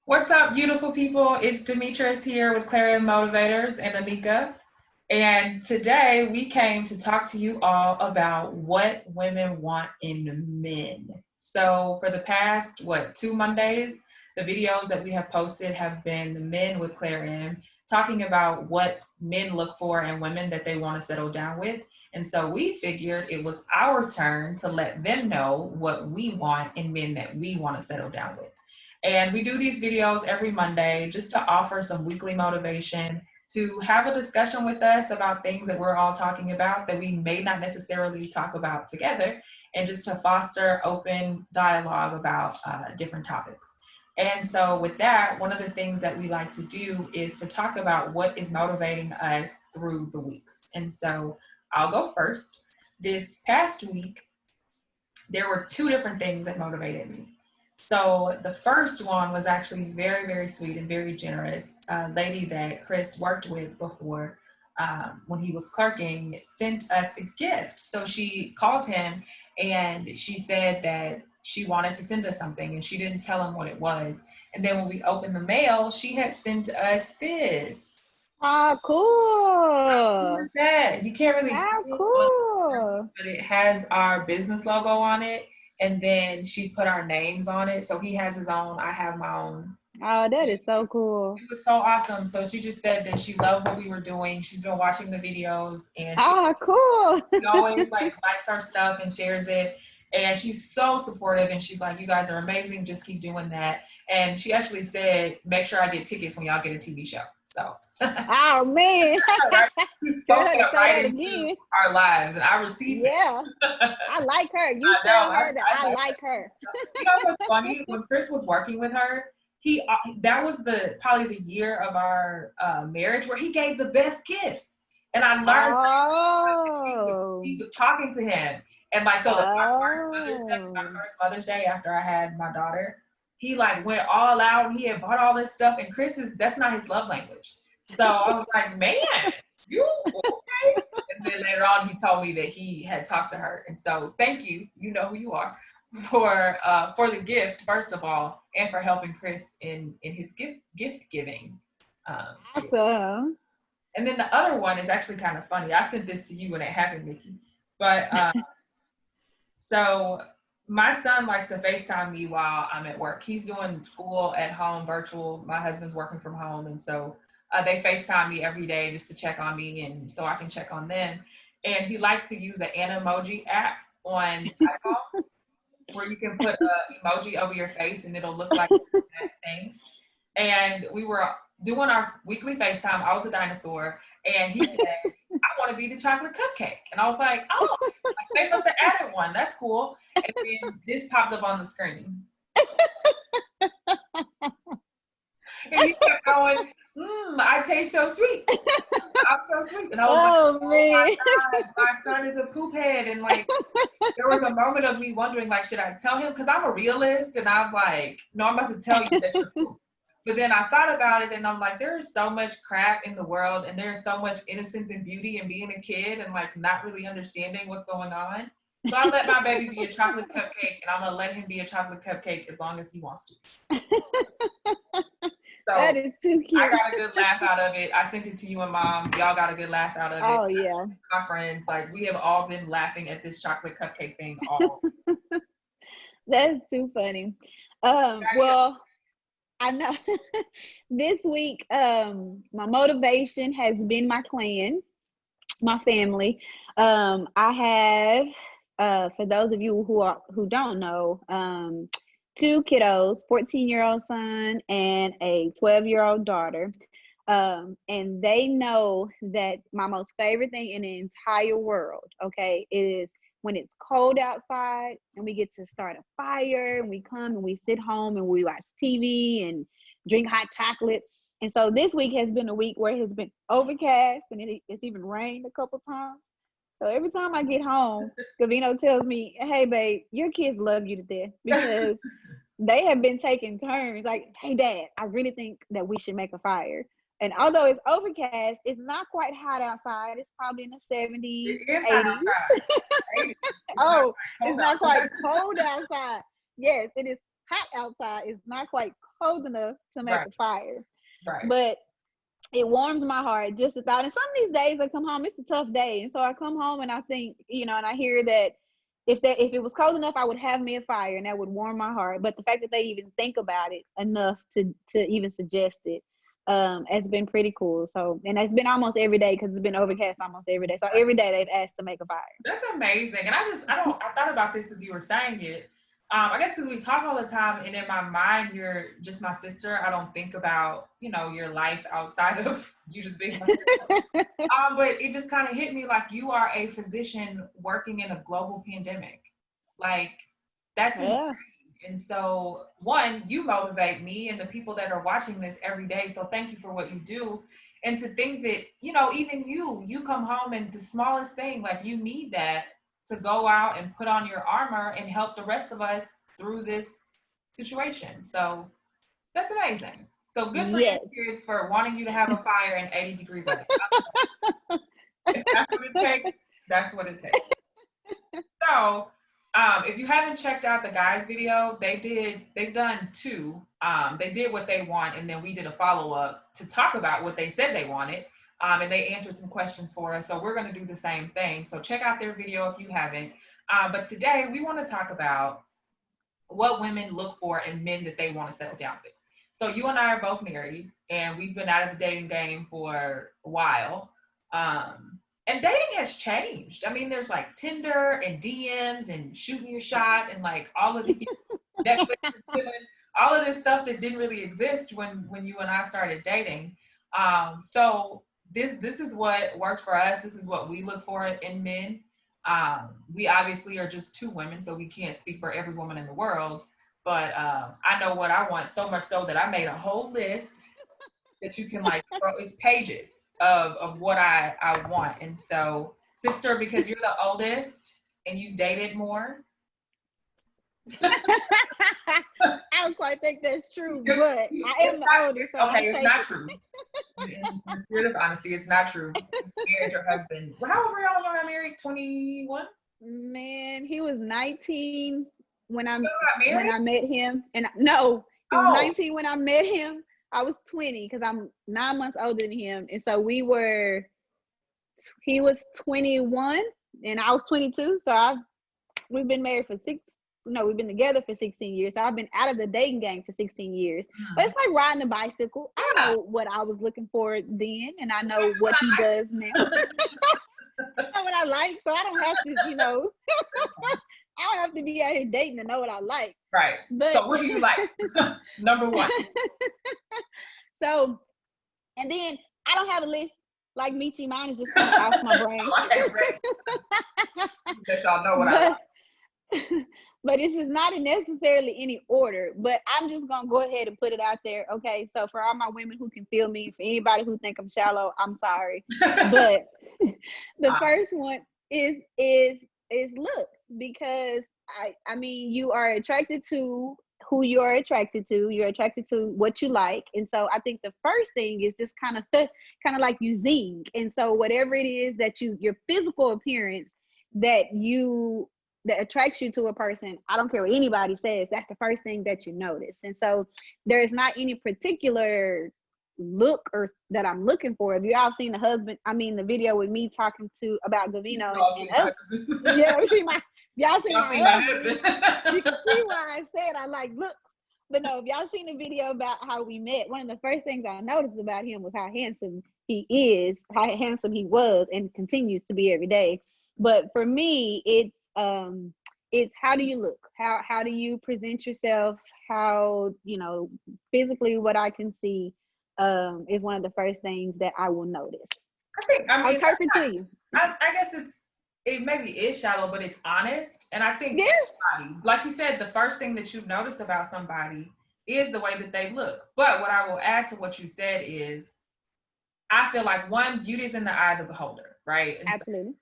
What's up, beautiful people? It's Demetrice here with Clair Em Motivators and Anika. And today we came to talk to you all about what women want in men. So for the past, 2 Mondays, the videos that we have posted have been the men with Clair Em talking about what men look for in women that they want to settle down with. And so we figured it was our turn to let them know what we want in men that we want to settle down with. And we do these videos every Monday just to offer some weekly motivation, to have a discussion with us about things that we're all talking about that we may not necessarily talk about together, and just to foster open dialogue about different topics. And so, with that, one of the things that we like to do is to talk about what is motivating us through the weeks. And so, I'll go first. This past week, there were two different things that motivated me. So the first one was actually very, very sweet and very generous. A lady that Chris worked with before, when he was clerking, sent us a gift. So she called him and she said that she wanted to send us something and she didn't tell him what it was. And then when we opened the mail, she had sent us this. Oh, What cool. is that? You can't really see How it on the cool. screen, but it has our business logo on it. And then she put our names on it. So he has his own, I have my own. Oh, that It is so cool. was so awesome. So she just said that she loved what we were doing. She's been watching the videos and she Oh, cool. always likes our stuff and shares it. And she's so supportive and she's like, you guys are amazing. Just keep doing that. And she actually said, make sure I get tickets when y'all get a TV show. So Oh, man. right? She Tell spoke her to that say right that into again. our lives and I received it. Yeah. I like her. You I know. tell her that I I like like her. You know what's funny? When Chris was working with her, he that was probably the year of our marriage where he gave the best gifts, and I learned she Oh. was talking to him, and like so my Oh. first Mother's Day after I had my daughter, he like went all out and he had bought all this stuff, and that's not his love language. So I was like, man, you okay? And then later on, he told me that he had talked to her, and so thank you. You know who you are for the gift, first of all, and for helping Chris in his gift giving skill. Awesome. And then the other one is actually kind of funny. I sent this to you when it happened, Nikki. But so my son likes to FaceTime me while I'm at work. He's doing school at home, virtual. My husband's working from home, and so they FaceTime me every day just to check on me, and so I can check on them. And he likes to use the Animoji app on iPhone, where you can put an emoji over your face and it'll look like that thing. And we were doing our weekly FaceTime. I was a dinosaur. And he said, I want to be the chocolate cupcake. And I was like, oh, they must have added one. That's cool. And then this popped up on the screen. And he kept going, I taste so sweet. I'm so sweet. And I was like, oh man. my God, my son is a poop head. And like, there was a moment of me wondering, like, should I tell him? Because I'm a realist and I'm like, no, I'm about to tell you that you're poop. But then I thought about it and I'm like, there is so much crap in the world and there's so much innocence and beauty in being a kid and like not really understanding what's going on. So I let my baby be a chocolate cupcake and I'm going to let him be a chocolate cupcake as long as he wants to. So that is too cute. I got a good laugh out of it. I sent it to you and Mom. Y'all got a good laugh out of it. Oh, yeah. My friends, like we have all been laughing at this chocolate cupcake thing all. That's too funny. Well, I know this week, my motivation has been my clan, my family. I have, for those of you who don't know, two kiddos, 14-year-old son and a 12-year-old daughter. And they know that my most favorite thing in the entire world, okay, is when it's cold outside and we get to start a fire and we come and we sit home and we watch TV and drink hot chocolate. And so this week has been a week where it has been overcast and it's even rained a couple times. So every time I get home, Gavino tells me, hey, babe, your kids love you to death because they have been taking turns. Like, hey, Dad, I really think that we should make a fire. And although it's overcast, it's not quite hot outside. It's probably in the 70s, it is 80s. hot outside. It's not quite cold outside. Yes, it is hot outside. It's not quite cold enough to make a fire. Right. But it warms my heart just a thought. And some of these days I come home, it's a tough day. And so I come home and I think, and I hear that if it was cold enough, I would have me a fire and that would warm my heart. But the fact that they even think about it enough to even suggest it has been pretty cool. So, and it's been almost every day because it's been overcast almost every day. So every day they've asked to make a fire. That's amazing. And I thought about this as you were saying it. I guess because we talk all the time, and in my mind, you're just my sister. I don't think about, your life outside of you just being my sister. But it just kind of hit me like you are a physician working in a global pandemic. Like, that's insane. And so, one, you motivate me and the people that are watching this every day. So thank you for what you do. And to think that, even you come home and the smallest thing, like you need that to go out and put on your armor and help the rest of us through this situation. So that's amazing. So good for you kids for wanting you to have a fire in 80-degree weather. If that's what it takes, that's what it takes. So if you haven't checked out the guys' video, they've done two. They did what they want, and then we did a follow-up to talk about what they said they wanted. And they answered some questions for us. So we're going to do the same thing. So check out their video if you haven't. But today we want to talk about what women look for in men that they want to settle down with. So you and I are both married, and we've been out of the dating game for a while. And dating has changed. I mean, there's like Tinder and DMs and shooting your shot and like all of these Netflix and chilling, all of this stuff that didn't really exist when you and I started dating. So this is what worked for us. This is what we look for in men. We obviously are just two women, so we can't speak for every woman in the world. But I know what I want, so much so that I made a whole list that you can like scroll. It's pages of what I want. And so, sister, because you're the oldest and you've dated more. I don't quite think that's true, but I am the oldest. So okay, it's not true. In the spirit of honesty, it's not true. You married your husband. Well, how old were y'all when I married? 21? Man, he was 19 when I met him. And no, he was 19 when I met him. I was 20 because I'm 9 months older than him. And so he was 21 and I was 22. So we've been married for we've been together for 16 years. So I've been out of the dating game for 16 years. But it's like riding a bicycle. I know what I was looking for then, and I know what he does now. I know what I like, so I don't have to, I don't have to be out here dating to know what I like. Right. But, so what do you like? Number one. So, and then I don't have a list like Michi. Mine is just off my brain. Let y'all know what I like. But this is not in necessarily any order, but I'm just going to go ahead and put it out there. Okay. So for all my women who can feel me, for anybody who think I'm shallow, I'm sorry. But the first one is looks, because I mean, you are attracted to who you are attracted to. You're attracted to what you like. And so I think the first thing is just kind of like you zing. And so whatever it is that your physical appearance that attracts you to a person, I don't care what anybody says, that's the first thing that you notice. And so there is not any particular look or that I'm looking for. If you all seen the video with me talking about Gavino and us, y'all seen my husband, you can see why I said I like look. But no, if y'all seen the video about how we met, one of the first things I noticed about him was how handsome he is, how handsome he was, and continues to be every day. But for me, it's how do you look? How do you present yourself? How, physically what I can see is one of the first things that I will notice. I'll type it to you. I guess it maybe is shallow, but it's honest. And I think like you said, the first thing that you notice about somebody is the way that they look. But what I will add to what you said is, I feel like one, beauty is in the eye of the beholder, right? And absolutely. So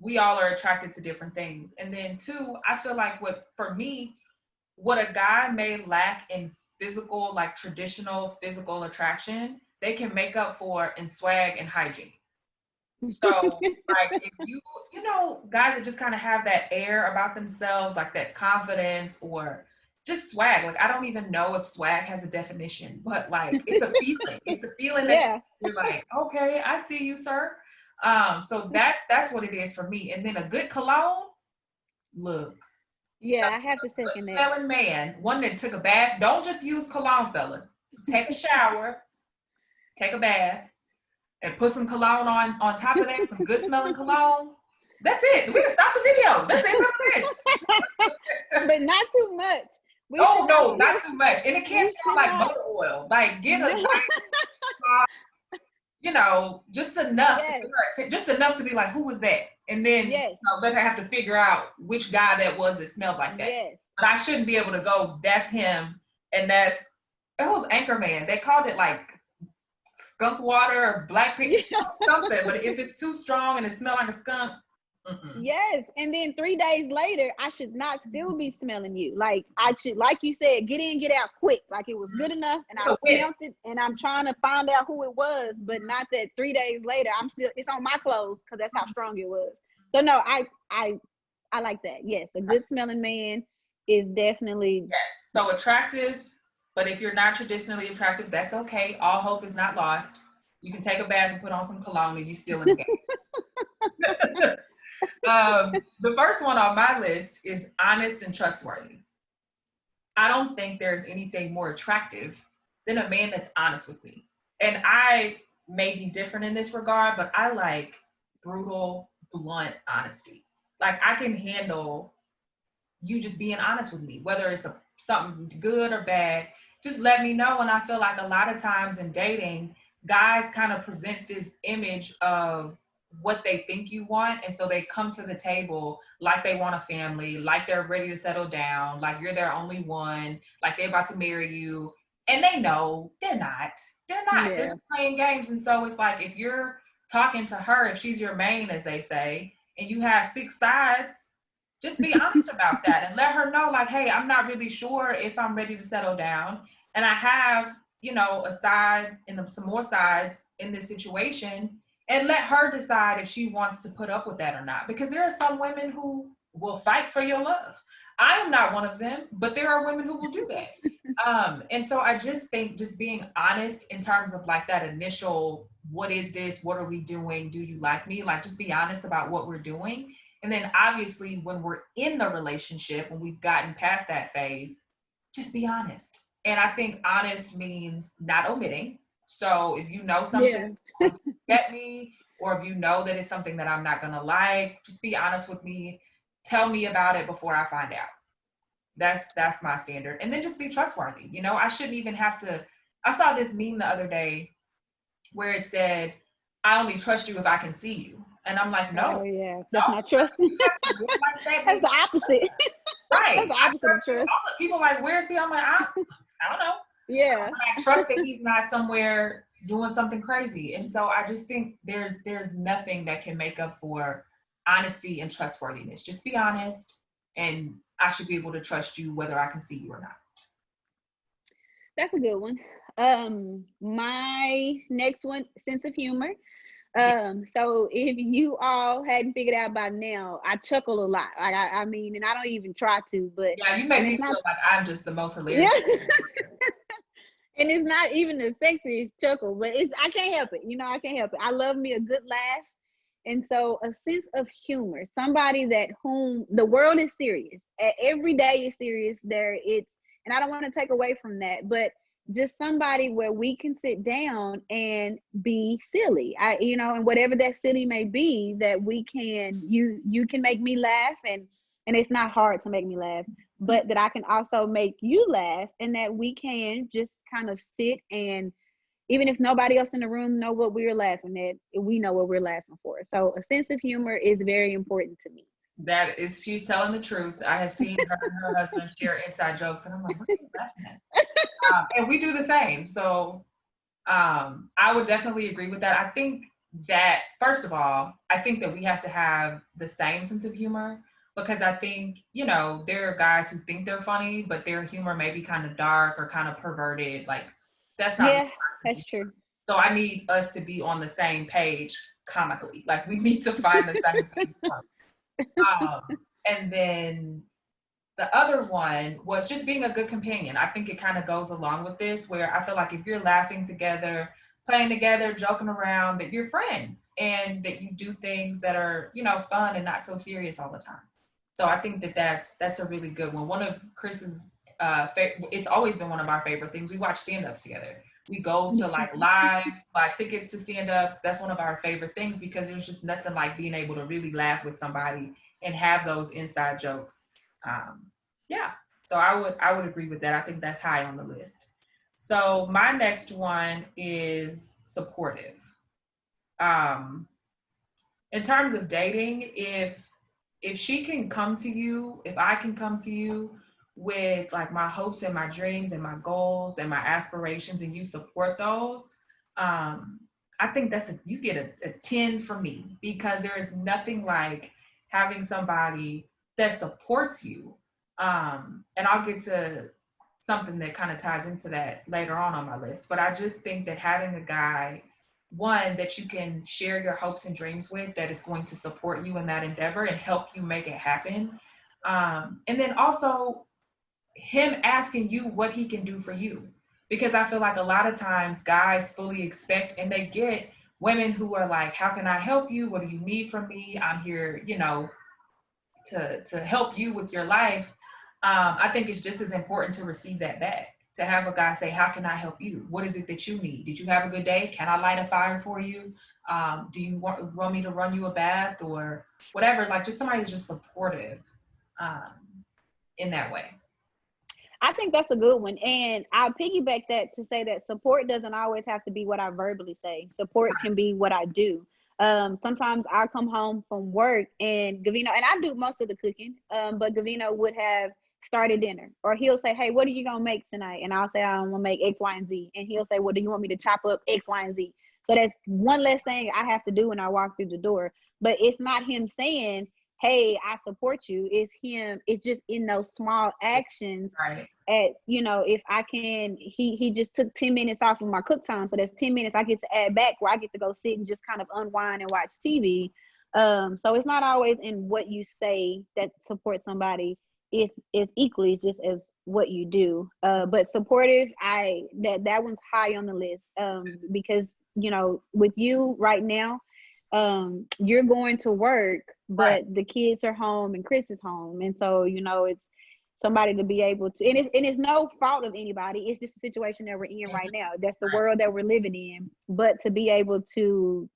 we all are attracted to different things. And then two, I feel like what a guy may lack in physical, like traditional physical attraction, they can make up for in swag and hygiene. So like if you guys that just kind of have that air about themselves, like that confidence, or just swag. Like, I don't even know if swag has a definition, but like, it's a feeling. It's the feeling that Yeah. you're like, okay, I see you, sir. So that's what it is for me. And then a good cologne, look, Yeah, I have to good second that. smelling man, one that took a bath. Don't just use cologne, fellas. Take a shower, take a bath, and put some cologne on top of that, some good smelling cologne. That's it. We can stop the video. That's it. That's it. But not too much. We Oh should no, not not too much. And it can't we smell should like not. motor oil. Like, get a No. nice, just enough Yes. just enough to be like, who was that? And then Yes. let her have to figure out which guy that was that smelled like that. Yes. But I shouldn't be able to go, that's him, and it was Anchorman. They called it like skunk water or black pig, something. But if it's too strong and it smells like a skunk, yes. And then 3 days later, I should not still be smelling you. Like, I should, like you said, get in, get out quick. Like, it was good enough, and I smelled it, and I'm trying to find out who it was, but not that 3 days later it's on my clothes, because that's how strong it was. So no, I like that. Yes, a good smelling man is definitely, yes. So attractive, but if you're not traditionally attractive, that's okay. All hope is not lost. You can take a bath and put on some cologne, and you still in the game. The first one on my list is honest and trustworthy. I don't think there's anything more attractive than a man that's honest with me. And I may be different in this regard, but I like brutal, blunt honesty. Like, I can handle you just being honest with me, whether it's something good or bad. Just let me know. And I feel like a lot of times in dating, guys kind of present this image of what they think you want. And so they come to the table like they want a family, like they're ready to settle down, like you're their only one, like they're about to marry you. And they know they're not. They're not. yeah. They're just playing games. And so it's like, if you're talking to her, if she's your main, as they say, and you have 6 sides, just be honest about that and let her know, like, hey, I'm not really sure if I'm ready to settle down. And I have, a side and some more sides in this situation, and let her decide if she wants to put up with that or not. Because there are some women who will fight for your love. I am not one of them, but there are women who will do that. And so I just think just being honest in terms of like that initial, what is this? What are we doing? Do you like me? Like, just be honest about what we're doing. And then obviously when we're in the relationship, when we've gotten past that phase, just be honest. And I think honest means not omitting. So if you know something get me, or if you know that it's something that I'm not gonna like, just be honest with me. Tell me about it before I find out. That's my standard. And then just be trustworthy. I shouldn't even have to. I saw this meme the other day where it said, I only trust you if I can see you. And I'm like, no. Oh yeah, that's not trust. That's the opposite. Right. That's the opposite of trust. People like, where is he? I'm like, I don't know. Yeah. I trust that he's not somewhere doing something crazy. And so I just think there's nothing that can make up for honesty and trustworthiness. Just be honest, and I should be able to trust you whether I can see you or not. That's a good one. My next one, sense of humor. So if you all hadn't figured out by now, I chuckle a lot. Like, I mean, and I don't even try to, but yeah, you make me feel like I'm just the most hilarious. Yeah. And it's not even the sexiest chuckle, but I can't help it. I can't help it. I love me a good laugh. And so a sense of humor, somebody that whom the world is serious. Every day is serious. And I don't want to take away from that, but just somebody where we can sit down and be silly. And whatever that silly may be, that we can, you can make me laugh, and it's not hard to make me laugh, but that I can also make you laugh, and that we can just kind of sit, and even if nobody else in the room know what we're laughing at, we know what we're laughing for. So a sense of humor is very important to me. She's telling the truth. I have seen her and her husband share inside jokes, and I'm like, what are you laughing at? And we do the same. So I would definitely agree with that. I think that, first of all, I think that we have to have the same sense of humor, because I think, there are guys who think they're funny, but their humor may be kind of dark or kind of perverted. Like, that's not. Yeah, that's true. So I need us to be on the same page comically. Like, we need to find the same thing. And then the other one was just being a good companion. I think it kind of goes along with this, where I feel like if you're laughing together, playing together, joking around, that you're friends and that you do things that are, fun and not so serious all the time. So I think that that's a really good one. One of Chris's it's always been one of our favorite things. We watch stand-ups together. We go to like live, buy tickets to stand-ups. That's one of our favorite things because there's just nothing like being able to really laugh with somebody and have those inside jokes. Um, yeah. So I would agree with that. I think that's high on the list. So my next one is supportive. Um, in terms of dating, if she can come to you, if I can come to you with like my hopes and my dreams and my goals and my aspirations and you support those, I think you get a 10 from me because there is nothing like having somebody that supports you. And I'll get to something that kind of ties into that later on my list. But I just think that having a guy, one, that you can share your hopes and dreams with, that is going to support you in that endeavor and help you make it happen. And then also him asking you what he can do for you. Because I feel like a lot of times guys fully expect and they get women who are like, how can I help you? What do you need from me? I'm here, to help you with your life. I think it's just as important to receive that back. To have a guy say, how can I help you? What is it that you need? Did you have a good day? Can I light a fire for you? Do you want me to run you a bath or whatever? Like just somebody who's just supportive in that way. I think that's a good one. And I'll piggyback that to say that support doesn't always have to be what I verbally say. Support can be what I do. Sometimes I come home from work and Gavino, and I do most of the cooking, but Gavino would have started dinner. Or he'll say, hey, what are you going to make tonight? And I'll say, I'm going to make X, Y, and Z. And he'll say, well, do you want me to chop up X, Y, and Z? So that's one less thing I have to do when I walk through the door. But it's not him saying, hey, I support you. It's just in those small actions. Right. If I can, he just took 10 minutes off of my cook time. So that's 10 minutes I get to add back where I get to go sit and just kind of unwind and watch TV. So it's not always in what you say that supports somebody. It's equally just as what you do. But supportive, that one's high on the list. Because, with you right now, you're going to work, but right. The kids are home and Chris is home. And so, it's somebody to be able to, and it's no fault of anybody. It's just a situation that we're in right now. That's the world that we're living in. But to be able to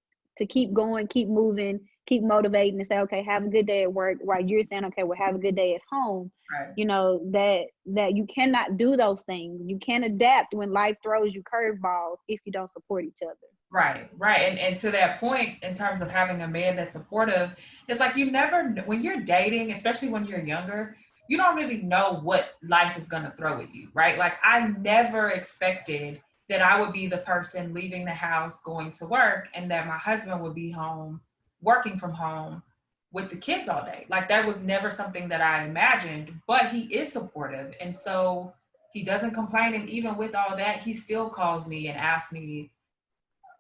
keep going, keep moving, keep motivating and say, okay, have a good day at work while you're saying, okay, well, have a good day at home. Right. That you cannot do those things. You can't adapt when life throws you curveballs if you don't support each other. Right. And to that point, in terms of having a man that's supportive, it's like you never, when you're dating, especially when you're younger, you don't really know what life is going to throw at you, right? Like I never expected that I would be the person leaving the house, going to work, and that my husband would be home, working from home with the kids all day. Like that was never something that I imagined, but he is supportive. And so he doesn't complain. And even with all that, he still calls me and asks me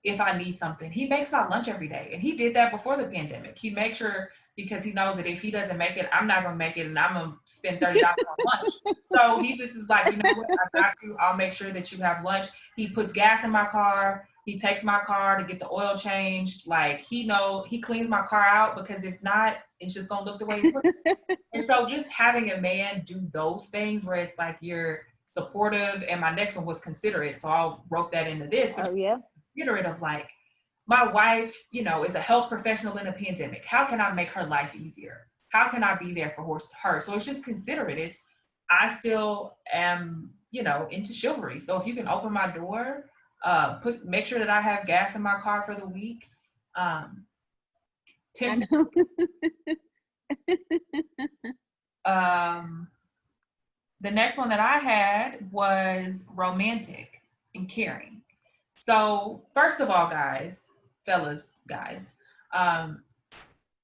if I need something. He makes my lunch every day. And he did that before the pandemic. He makes sure, because he knows that if he doesn't make it, I'm not going to make it and I'm going to spend $30 on lunch. So he just is like, you know what, I got you. I'll make sure that you have lunch. He puts gas in my car. He takes my car to get the oil changed. Like he cleans my car out because if not, it's just going to look the way it's looking. And so just having a man do those things where it's like you're supportive, and my next one was considerate. So I wrote that into this. But considerate of like, my wife, is a health professional in a pandemic. How can I make her life easier? How can I be there for her? So it's just considerate. I still am, into chivalry. So if you can open my door, make sure that I have gas in my car for the week. The next one that I had was romantic and caring. So first of all, guys,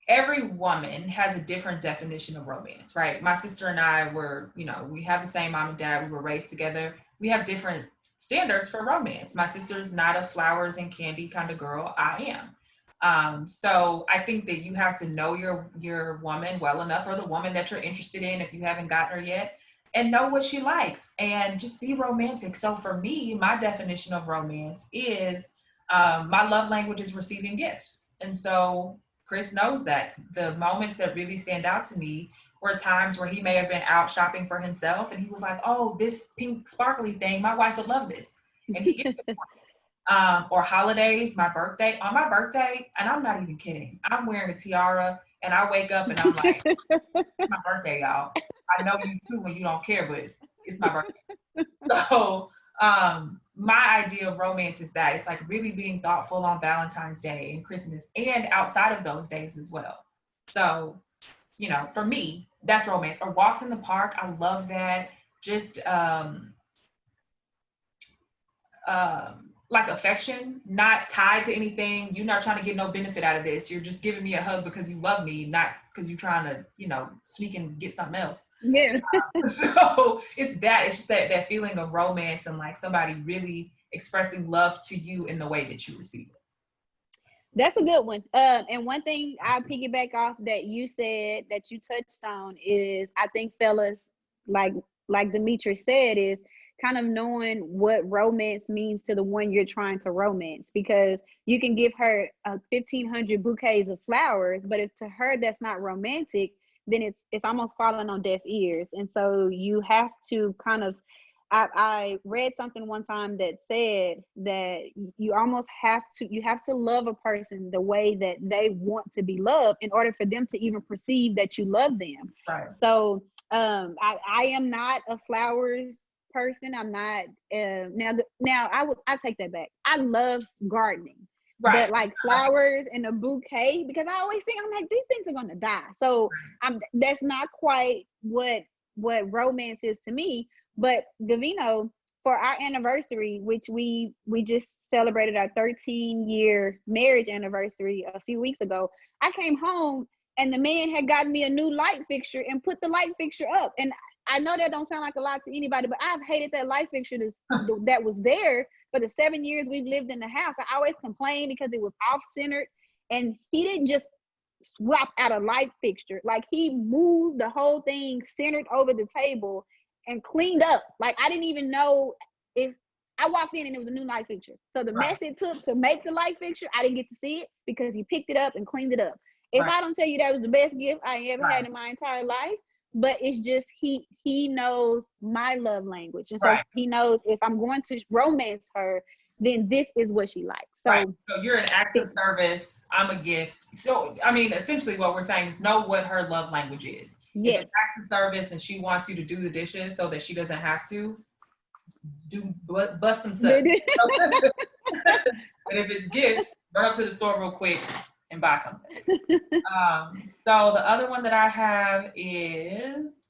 every woman has a different definition of romance, right? My sister and I were, we have the same mom and dad. We were raised together. We have different standards for romance. My sister's not a flowers and candy kind of girl. I am. So I think that you have to know your woman well enough, or the woman that you're interested in if you haven't gotten her yet, and know what she likes and just be romantic. So for me, my definition of romance is my love language is receiving gifts. And so Chris knows that the moments that really stand out to me were times where he may have been out shopping for himself and he was like, oh, this pink sparkly thing, my wife would love this. And he gets it. Or holidays, on my birthday, and I'm not even kidding, I'm wearing a tiara and I wake up and I'm like, it's my birthday, y'all. I know you too when you don't care, but it's my birthday. So my idea of romance is that it's like really being thoughtful on Valentine's Day and Christmas and outside of those days as well. So, for me, that's romance. Or walks in the park, I love that. Just like affection, not tied to anything. You're not trying to get no benefit out of this. You're just giving me a hug because you love me, not because you're trying to, sneak and get something else. Yeah. So it's just that feeling of romance and like somebody really expressing love to you in the way that you receive it. That's a good one. And one thing I'll piggyback off that you said that you touched on is, I think fellas, like Demetrice said, is kind of knowing what romance means to the one you're trying to romance, because you can give her 1,500 bouquets of flowers, but if to her that's not romantic, then it's almost falling on deaf ears. And so you have to kind of, I read something one time that said that you have to love a person the way that they want to be loved in order for them to even perceive that you love them. Right. So I am not a flowers person. I'm not now I take that back. I love gardening. Right. But like flowers and a bouquet, because I always think, I'm like, these things are gonna die. So that's not quite what romance is to me. But Gavino, for our anniversary, which we just celebrated our 13-year marriage anniversary a few weeks ago, I came home and the man had gotten me a new light fixture and put the light fixture up. And I know that don't sound like a lot to anybody, but I've hated that light fixture that was there for the 7 years we've lived in the house. I always complained because it was off-centered, and he didn't just swap out a light fixture. Like, he moved the whole thing centered over the table and cleaned up. Like, I didn't even know if I walked in and it was a new light fixture. So the mess it took to make the light fixture, I didn't get to see it because he picked it up and cleaned it up. If I don't tell you that was the best gift I ever had in my entire life, but it's just he knows my love language. And so he knows if I'm going to romance her, then this is what she likes. So, so you're an act of service, I'm a gift. So, I mean, essentially what we're saying is know what her love language is. Yes. If it's acts of service and she wants you to do the dishes so that she doesn't have to, bust some stuff. But if it's gifts, run up to the store real quick and buy something. So the other one that I have is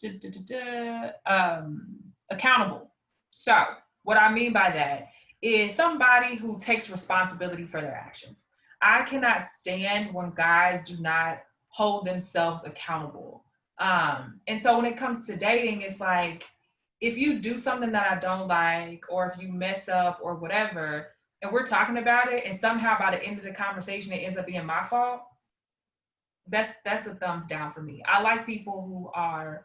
accountable. So what I mean by that is somebody who takes responsibility for their actions. I cannot stand when guys do not hold themselves accountable. And so when it comes to dating, it's like, if you do something that I don't like, or if you mess up or whatever, and we're talking about it, and somehow by the end of the conversation, it ends up being my fault, that's a thumbs down for me. I like people who are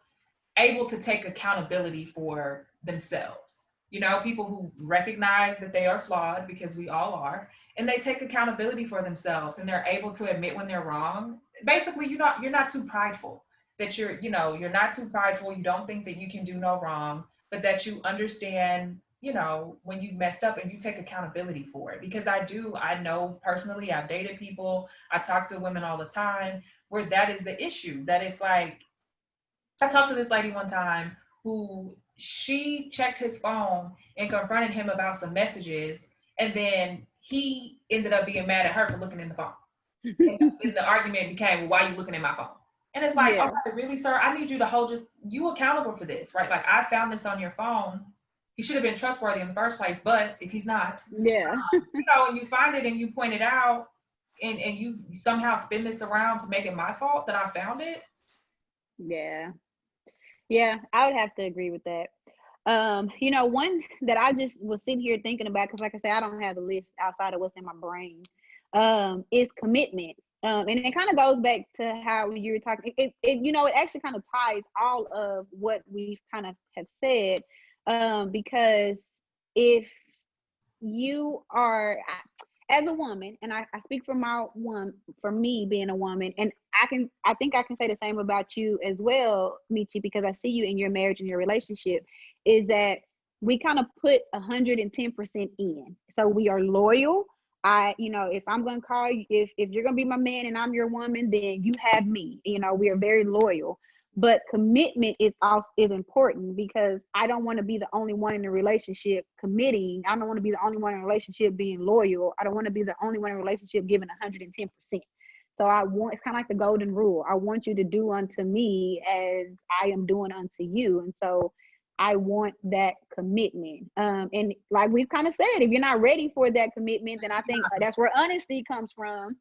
able to take accountability for themselves. People who recognize that they are flawed, because we all are, and they take accountability for themselves, and they're able to admit when they're wrong. Basically, you're not too prideful. That you're not too prideful. You don't think that you can do no wrong, but that you understand, when you messed up, and you take accountability for it. Because I know personally, I've dated people, I talk to women all the time where that is the issue. That it's like, I talked to this lady one time who, she checked his phone and confronted him about some messages, and then he ended up being mad at her for looking in the phone. And then the argument became, well, why are you looking at my phone? And it's like, okay, really, sir? I need you to hold you accountable for this, right? Like, I found this on your phone. He should have been trustworthy in the first place, but if he's not, and you find it and you point it out, and you somehow spin this around to make it my fault that I found it. Yeah, I would have to agree with that. One that I just was sitting here thinking about, because like I said, I don't have a list outside of what's in my brain. is commitment. And it kind of goes back to how you were talking. It actually kind of ties all of what we've kind of have said, because if you are, as a woman, and I speak for for me being a woman, and I think I can say the same about you as well, Michi, because I see you in your marriage and your relationship, is that we kind of put 110% in. So we are loyal. If I'm going to call you, if you're going to be my man and I'm your woman, then you have me. We are very loyal. But commitment is important, because I don't want to be the only one in the relationship committing. I don't want to be the only one in a relationship being loyal. I don't want to be the only one in a relationship giving 110%. So it's kind of like the golden rule. I want you to do unto me as I am doing unto you. And so I want that commitment. And like we've kind of said, if you're not ready for that commitment, then I think that's where honesty comes from.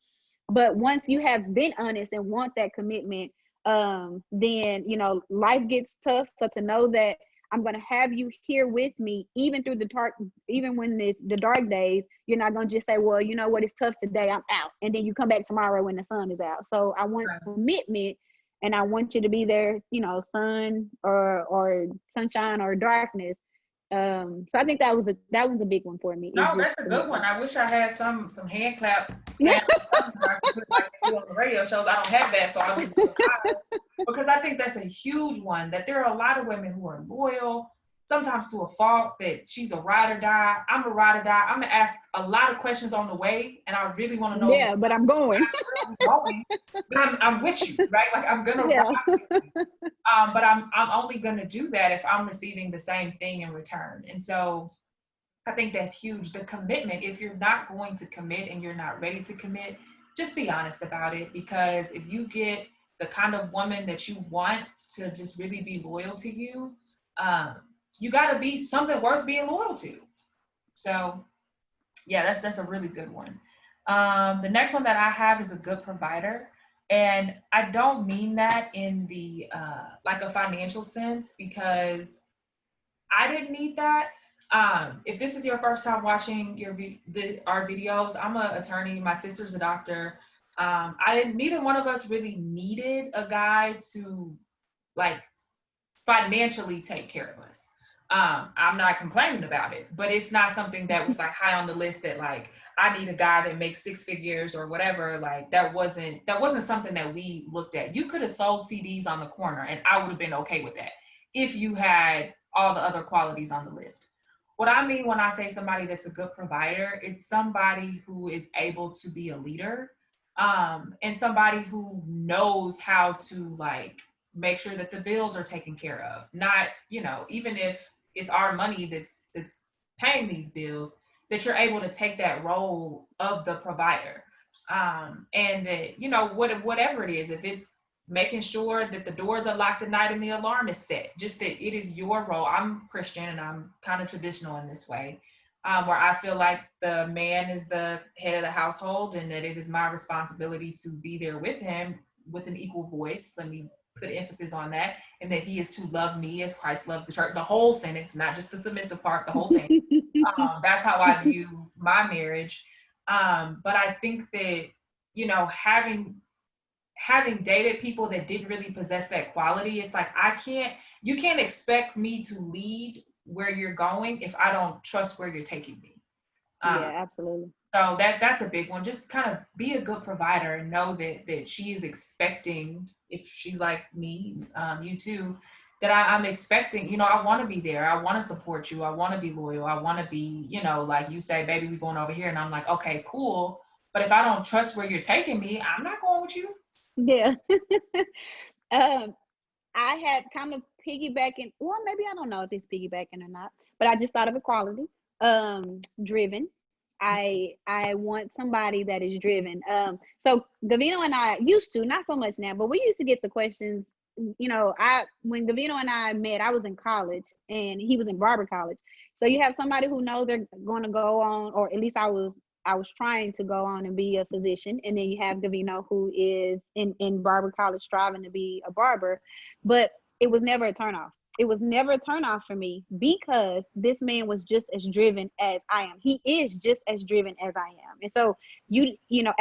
But once you have been honest and want that commitment, then life gets tough. So to know that I'm going to have you here with me, even through even when it's the dark days, you're not going to just say, well, you know what, it's tough today, I'm out, and then you come back tomorrow when the sun is out. So I want commitment, and I want you to be there, sun or sunshine or darkness. So I think that was a big one for me. No, that's a good one. I wish I had some hand clap sound like they do on the radio shows. I don't have that, so I just because I think that's a huge one. That there are a lot of women who are loyal, sometimes to a fault. That she's a ride or die. I'm a ride or die. I'm gonna ask a lot of questions on the way, and I really want to know. Yeah, but I'm going. But I'm with you, right? Like I'm gonna ride with you. But I'm only gonna do that if I'm receiving the same thing in return. And so I think that's huge. The commitment. If you're not going to commit and you're not ready to commit, just be honest about it. Because if you get the kind of woman that you want to just really be loyal to you, you got to be something worth being loyal to. So yeah, that's a really good one. The next one that I have is a good provider. And I don't mean that in the like a financial sense, because I didn't need that. If this is your first time watching our videos, I'm an attorney. My sister's a doctor. Neither one of us really needed a guy to like financially take care of us. I'm not complaining about it, but it's not something that was like high on the list that like I need a guy that makes 6 figures or whatever. Like that wasn't something that we looked at. You could have sold CDs on the corner and I would have been okay with that if you had all the other qualities on the list. What I mean when I say somebody that's a good provider, it's somebody who is able to be a leader, and somebody who knows how to like make sure that the bills are taken care of. Not, even if it's our money that's paying these bills, that you're able to take that role of the provider. And that, whatever it is, if it's making sure that the doors are locked at night and the alarm is set, just that it is your role. I'm Christian and I'm kind of traditional in this way, where I feel like the man is the head of the household and that it is my responsibility to be there with him with an equal voice. Let me put emphasis on that. And that he is to love me as Christ loves the church. The whole sentence, not just the submissive part, the whole thing. That's how I view my marriage. But I think that, having dated people that didn't really possess that quality, it's like you can't expect me to lead where you're going if I don't trust where you're taking me. Yeah, absolutely. So that's a big one. Just kind of be a good provider and know that she is expecting, if she's like me, you too, that I'm expecting, I want to be there. I want to support you. I want to be loyal. I want to be, like you say, baby, we going over here. And I'm like, okay, cool. But if I don't trust where you're taking me, I'm not going with you. Yeah. I had kind of piggybacking, well, maybe I don't know if it's piggybacking or not, but I just thought of equality. Driven. I want somebody that is driven. So Gavino and I used to, not so much now, but we used to get the questions. When Gavino and I met, I was in college and he was in barber college. So you have somebody who knows they're going to go on, or at least I was trying to go on and be a physician. And then you have Gavino, who is in barber college striving to be a barber, but it was never a turnoff. it was never a turn off for me because this man was just as driven as I am. He is just as driven as I am. And so you know,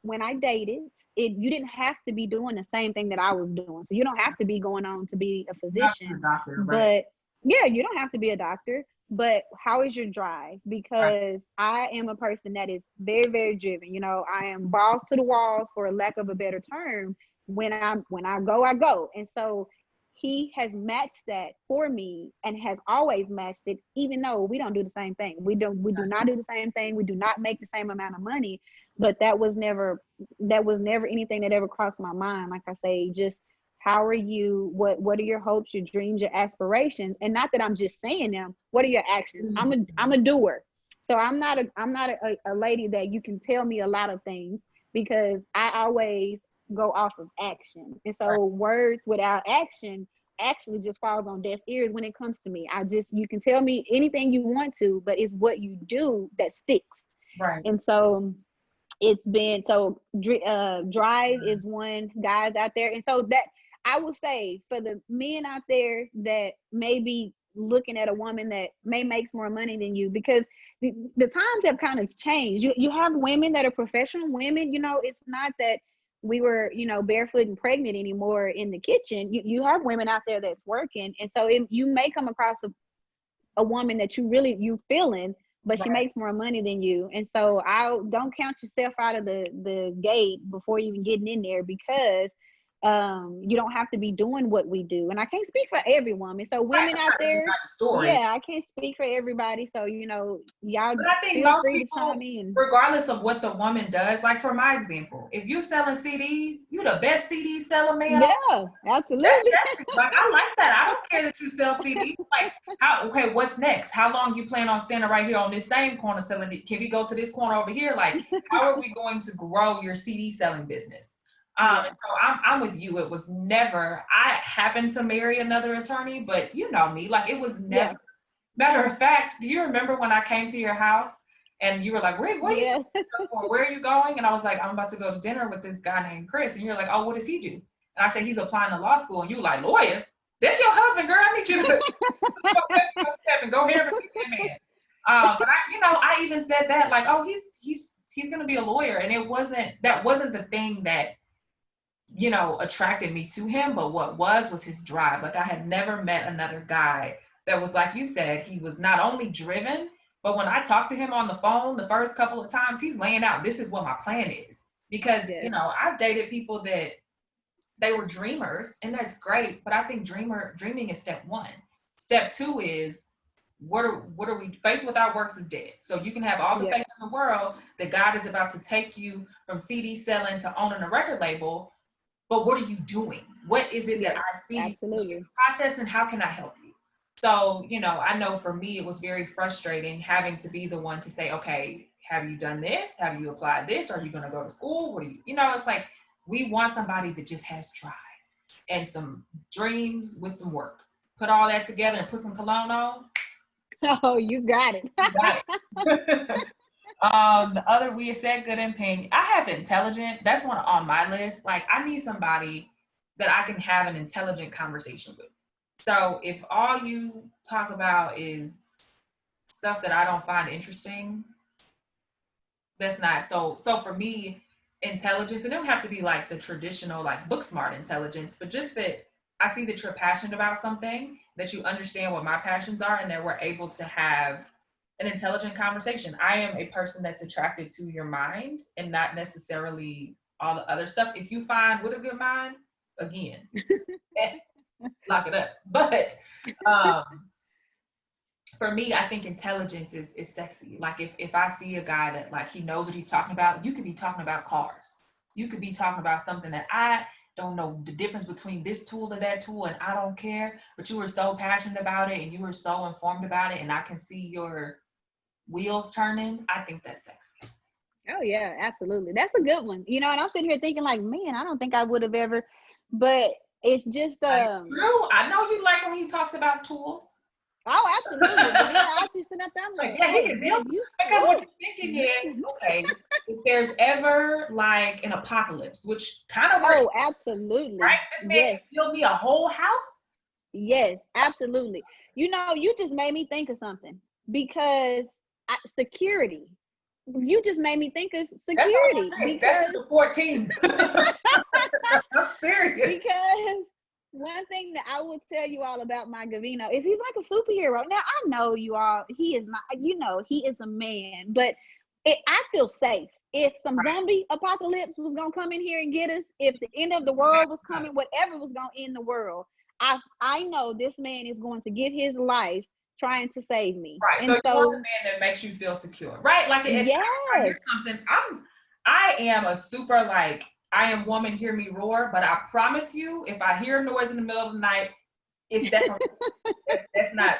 when I dated, you didn't have to be doing the same thing that I was doing. So you don't have to be going on to be a physician, doctor, but right. yeah, you don't have to be a doctor. But how is your drive? Because I am a person that is very, very driven. You know, I am balls to the walls, for a lack of a better term. When I go, I go. And so he has matched that for me and has always matched it, even though we don't do the same thing. We do not do the same thing. We do not make the same amount of money. But that was never anything that ever crossed my mind. Like I say, just how are you? What are your hopes, your dreams, your aspirations? And not that I'm just saying them. What are your actions? I'm a doer. So I'm not a lady that you can tell me a lot of things, because I always go off of action. And so words without action actually just falls on deaf ears when it comes to me. You can tell me anything you want to, but it's what you do that sticks. Right. And so it's been drive is one, guys out there. And so that I will say, for the men out there that may be looking at a woman that may makes more money than you, because the times have kind of changed. You have women that are professional women. You know, it's not that we were, you know, barefoot and pregnant anymore in the kitchen. You have women out there that's working. And so you may come across a woman that you feeling, but she makes more money than you. And so don't count yourself out of the gate before you even getting in there, because you don't have to be doing what we do. And I can't speak for every woman. So women out there, yeah, I can't speak for everybody. So, you know, y'all feel free to chime in. Regardless of what the woman does, like for my example, if you selling CDs, you the best CD seller, man. Yeah, absolutely. Like, I like that. I don't care that you sell CDs. Like, what's next? How long you plan on standing right here on this same corner selling it? Can we go to this corner over here? Like, how are we going to grow your CD selling business? So I'm with you. It was never, I happened to marry another attorney, but you know me, like it was never. Matter of fact, do you remember when I came to your house and you were like, what are you for? Where are you going? And I was like, I'm about to go to dinner with this guy named Chris. And you're like, oh, what does he do? And I said, he's applying to law school. And you were like, lawyer? That's your husband, girl. I need you to go here and meet that man. But I even said that, like, oh, he's going to be a lawyer. And that wasn't the thing that, you know, attracted me to him, but what was his drive. Like, I had never met another guy that was, like you said, he was not only driven, but when I talked to him on the phone the first couple of times, he's laying out, this is what my plan is. Because, you know, I've dated people that they were dreamers, and that's great, but I think dreaming is step one. Step two is, what are we, faith without works is dead. So you can have all the faith in the world that God is about to take you from CD selling to owning a record label. But what are you doing? What is it that I see you process, and how can I help you? So, you know, I know for me, it was very frustrating having to be the one to say, okay, have you done this? Have you applied this? Are you going to go to school? What do you know, it's like, we want somebody that just has drive and some dreams with some work. Put all that together and put some cologne on. Oh, you got it. You got it. The other, we said good and pain. I have intelligent. That's one on my list. Like, I need somebody that I can have an intelligent conversation with. So if all you talk about is stuff that I don't find interesting, that's not. So for me, intelligence, it don't have to be like the traditional, like book smart intelligence, but just that I see that you're passionate about something, that you understand what my passions are, and that we're able to have an intelligent conversation. I am a person that's attracted to your mind and not necessarily all the other stuff. If you find with a good mind, again, lock it up. But for me, I think intelligence is sexy. Like if I see a guy that, like, he knows what he's talking about, you could be talking about cars. You could be talking about something that I don't know the difference between this tool or that tool, and I don't care, but you were so passionate about it and you were so informed about it, and I can see your wheels turning. I think that's sexy. Oh yeah, absolutely. That's a good one. You know, and I'm sitting here thinking, like, man, I don't think I would have ever, but it's just true. I know you like when he talks about tools. Oh, absolutely. I actually sit up there, I'm like, yeah, he can build, because what you're thinking is, okay, if there's ever like an apocalypse, which kind of works, absolutely, right? This man can build me a whole house. Yes, absolutely. You know, you just made me think of something because security. You just made me think of That's on security your list. That's the 14. I'm serious. because one thing that I will tell you all about my Gavino is he's like a superhero. Now I know you all, he is not, you know, he is a man, but I feel safe. If some Right. zombie apocalypse was gonna come in here and get us, if the end of the world was coming, whatever was gonna end the world, I know this man is going to give his life trying to save me. Right. So And you want so, a man that makes you feel secure, right? Like, and yes, here's something. I am a super like I am woman. Hear me roar. But I promise you, if I hear a noise in the middle of the night, that's not.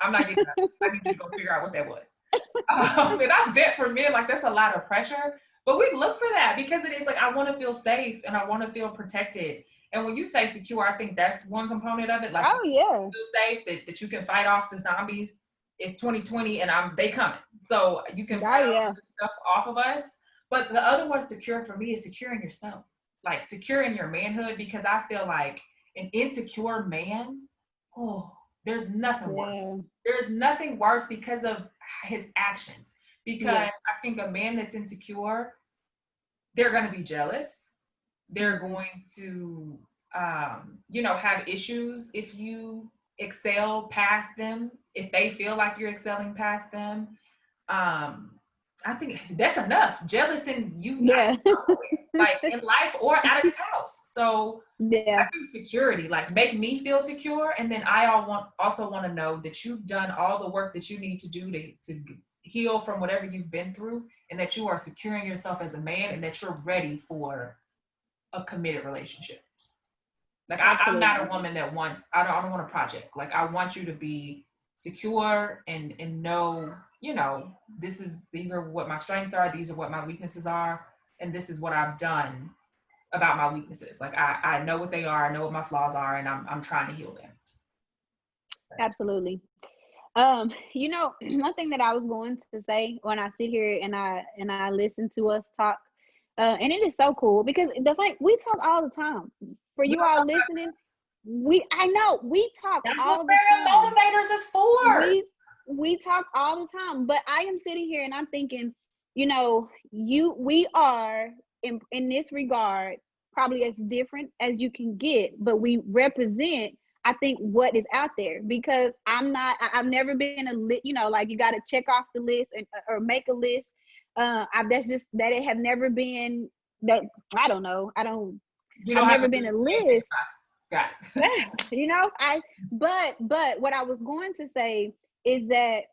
I'm not getting up. I need you to go figure out what that was. And I bet for men, like that's a lot of pressure. But we look for that because it is like I want to feel safe and I want to feel protected. And when you say secure, I think that's one component of it. Like oh yeah, feel safe that you can fight off the zombies. It's 2020 and they coming. So you can oh fight all yeah, of the stuff off of us. But the other one secure for me is securing yourself. Like securing your manhood because I feel like an insecure man, oh, there's nothing worse. yeah, There's nothing worse because of his actions. Because yeah. I think a man that's insecure, they're going to be jealous. They're going to, have issues if you excel past them, if they feel like you're excelling past them. I think that's enough. Jealous and you not Yeah. like in life or out of this house. So I Yeah, think security, like make me feel secure, and then I also want to know that you've done all the work that you need to do to heal from whatever you've been through, and that you are securing yourself as a man, and that you're ready for a committed relationship. Like I'm not a absolutely. woman that wants. I don't want a project. Like I want you to be secure and know. These are what my strengths are. These are what my weaknesses are, and this is what I've done about my weaknesses. Like I know what they are, I know what my flaws are, and I'm trying to heal them. Absolutely. One thing that I was going to say when I sit here and I listen to us talk, and it is so cool because we talk all the time. For We you don't all talk about listening, I know we talk that's what all the Clair Em time. Motivators is for. We talk all the time, but I am sitting here and I'm thinking, we are in this regard probably as different as you can get, but we represent, I think, what is out there because I've never been like you got to check off the list or make a list. That's just that it have never been that. I don't know. You don't I've have never to been do a anything list. Got it. But what I was going to say is that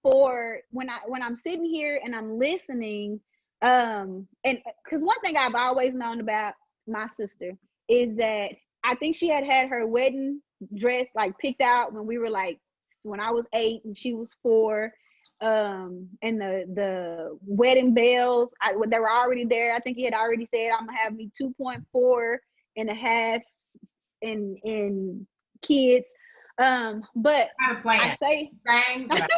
for when I'm sitting here and I'm listening, and because one thing I've always known about my sister is that I think she had her wedding dress like picked out when I was 8 and she was 4. And the wedding bells, they were already there. I think he had already said I'm gonna have me 2.4 and a half in kids. But I have a plan. I say Dang, but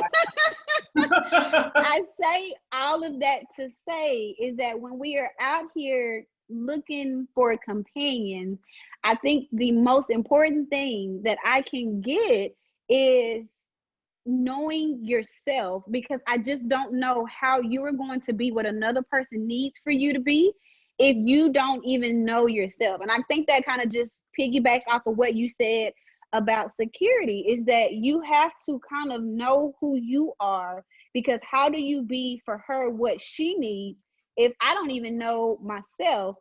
I say all of that to say is that when we are out here looking for a companion, I think the most important thing that I can get is knowing yourself, because I just don't know how you are going to be what another person needs for you to be if you don't even know yourself. And I think that kind of just piggybacks off of what you said about security, is that you have to kind of know who you are, because how do you be for her what she needs if I don't even know myself?